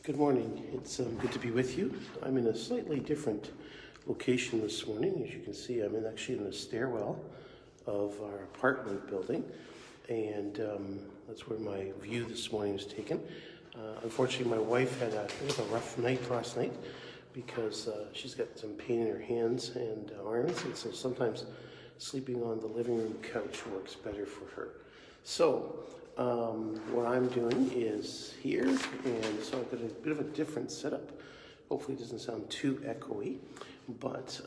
Good morning. It's good to be with you. I'm in a slightly different location this morning. As you can see, I'm actually in the stairwell of our apartment building, and that's where my view this morning is taken. Unfortunately, my wife had a bit of a rough night last night because she's got some pain in her hands and arms, and so sometimes sleeping on the living room couch works better for her. So what I'm doing is here, and so I've got a bit of a different setup. Hopefully it doesn't sound too echoey, but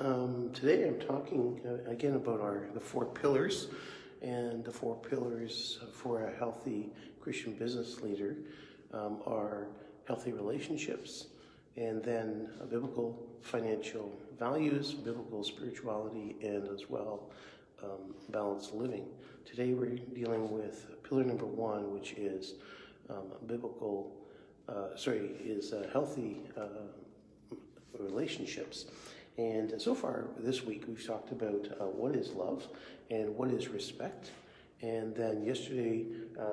today I'm talking again about the 4 pillars, and the 4 pillars for a healthy Christian business leader are healthy relationships, and then biblical financial values, biblical spirituality, and as well balanced living. Today we're dealing with pillar number 1, which is healthy relationships. And so far this week we've talked about what is love and what is respect. And then yesterday,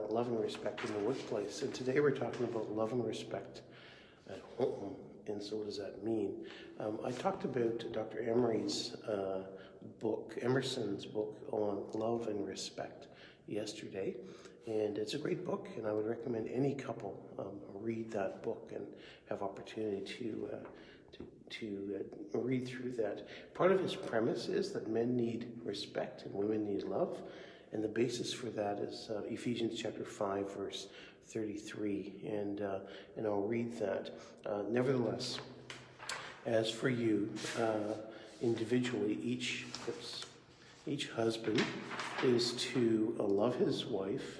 love and respect in the workplace. And today we're talking about love and respect at home. And so what does that mean? I talked about Dr. Emerson's book on love and respect yesterday. And it's a great book, and I would recommend any couple read that book and have opportunity to read through that. Part of his premise is that men need respect and women need love. And the basis for that is Ephesians chapter 5, verse 33. And I'll read that. Nevertheless, as for you, individually, each husband is to love his wife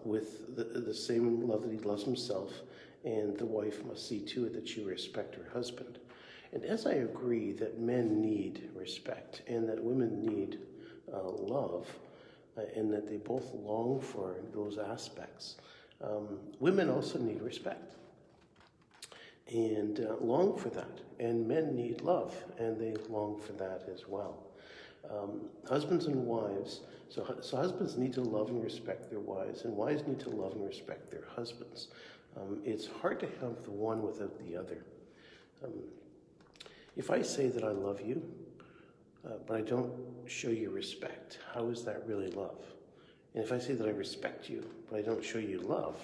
with the same love that he loves himself, and the wife must see to it that she respect her husband. And as I agree that men need respect and that women need love, and that they both long for those aspects, women also need respect and long for that, and men need love and they long for that as well. Husbands and wives, so husbands need to love and respect their wives, and wives need to love and respect their husbands. It's hard to have the one without the other. If I say that I love you, but I don't show you respect, how is that really love? And if I say that I respect you, but I don't show you love,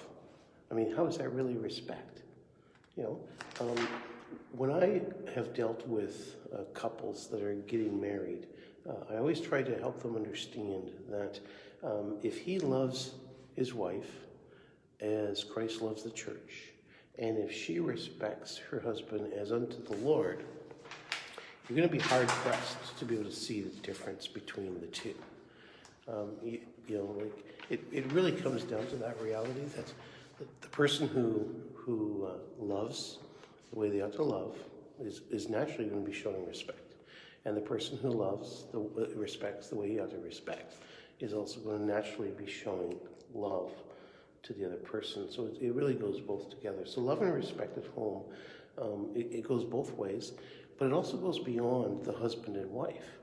how is that really respect? When I have dealt with couples that are getting married, I always try to help them understand that if he loves his wife as Christ loves the church, and if she respects her husband as unto the Lord, you're going to be hard-pressed to be able to see the difference between the two. It really comes down to that reality that the person who loves the way they ought to love is naturally going to be showing respect. And the person who loves, respects the way he ought to respect, is also going to naturally be showing love to the other person. So it really goes both together. So love and respect at home, it goes both ways, but it also goes beyond the husband and wife.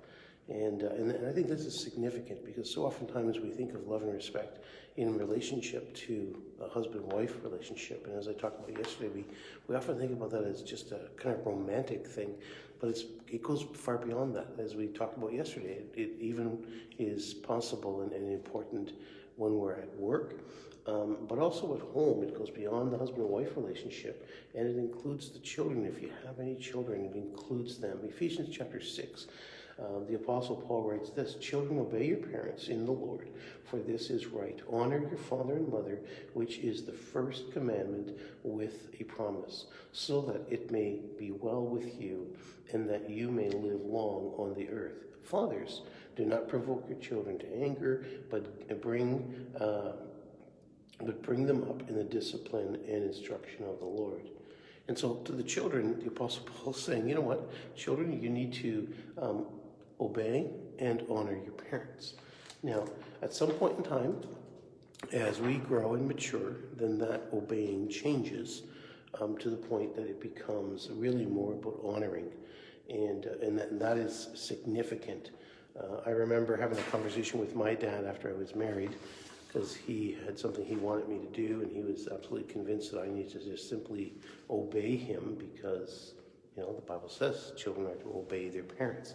And I think this is significant because so oftentimes we think of love and respect in relationship to a husband-wife relationship. And as I talked about yesterday, we often think about that as just a kind of romantic thing, but it goes far beyond that. As we talked about yesterday, it even is possible and important when we're at work, but also at home. It goes beyond the husband and wife relationship, and it includes the children. If you have any children, it includes them. Ephesians chapter 6. The Apostle Paul writes this: "Children, obey your parents in the Lord, for this is right. Honor your father and mother, which is the first commandment with a promise, so that it may be well with you, and that you may live long on the earth. Fathers, do not provoke your children to anger, but bring them up in the discipline and instruction of the Lord." And so to the children, the Apostle Paul is saying, you know what, children, you need to obey and honor your parents. Now, at some point in time, as we grow and mature, then that obeying changes to the point that it becomes really more about honoring, and that is significant. I remember having a conversation with my dad after I was married, because he had something he wanted me to do, and he was absolutely convinced that I needed to just simply obey him because, the Bible says children are to obey their parents.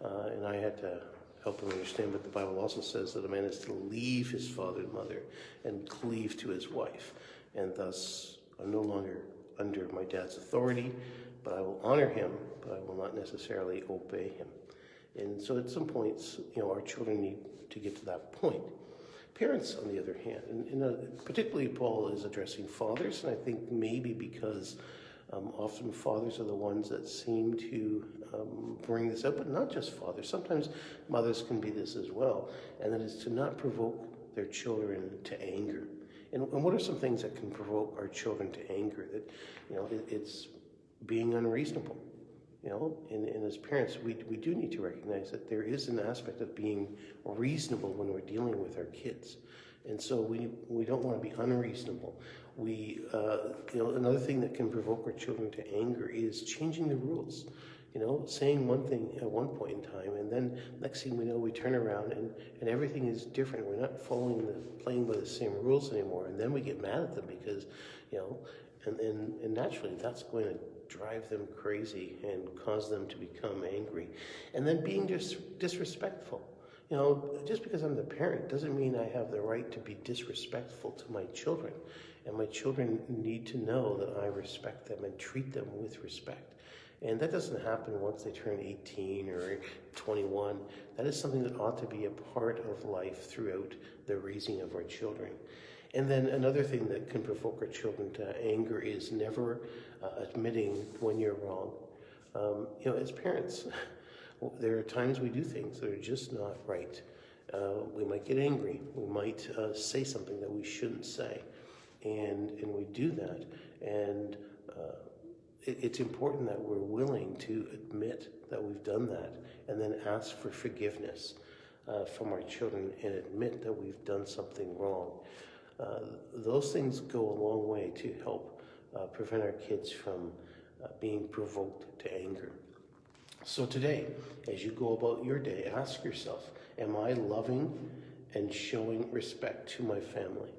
And I had to help him understand, but the Bible also says that a man is to leave his father and mother and cleave to his wife. And thus, I'm no longer under my dad's authority, but I will honor him, but I will not necessarily obey him. And so at some points, our children need to get to that point. Parents, on the other hand, and particularly Paul is addressing fathers, and I think maybe because often fathers are the ones that seem to bring this up, but not just fathers. Sometimes mothers can be this as well, and that is to not provoke their children to anger. And what are some things that can provoke our children to anger? That, it's being unreasonable. And as parents, we do need to recognize that there is an aspect of being reasonable when we're dealing with our kids. And so we don't want to be unreasonable. Another thing that can provoke our children to anger is changing the rules. Saying one thing at one point in time, and then next thing we know, we turn around and everything is different. We're not playing by the same rules anymore, and then we get mad at them because, and naturally that's going to drive them crazy and cause them to become angry. And then being disrespectful. Just because I'm the parent doesn't mean I have the right to be disrespectful to my children. And my children need to know that I respect them and treat them with respect. And that doesn't happen once they turn 18 or 21. That is something that ought to be a part of life throughout the raising of our children. And then another thing that can provoke our children to anger is never admitting when you're wrong. As parents, there are times we do things that are just not right. We might get angry. We might say something that we shouldn't say. And we do that. And it's important that we're willing to admit that we've done that and then ask for forgiveness from our children and admit that we've done something wrong. Those things go a long way to help prevent our kids from being provoked to anger. So today, as you go about your day, ask yourself, am I loving and showing respect to my family?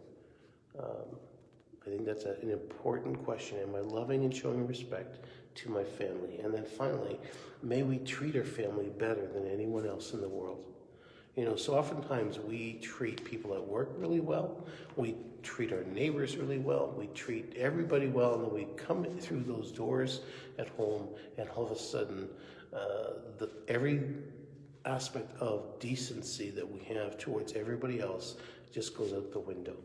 I think that's an important question. Am I loving and showing respect to my family? And then finally, may we treat our family better than anyone else in the world. So oftentimes we treat people at work really well. We treat our neighbors really well. We treat everybody well, and then we come through those doors at home, and all of a sudden, every aspect of decency that we have towards everybody else just goes out the window.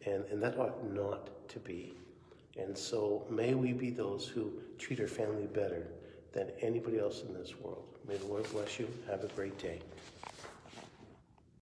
And that ought not to be. And so may we be those who treat our family better than anybody else in this world. May the Lord bless you. Have a great day.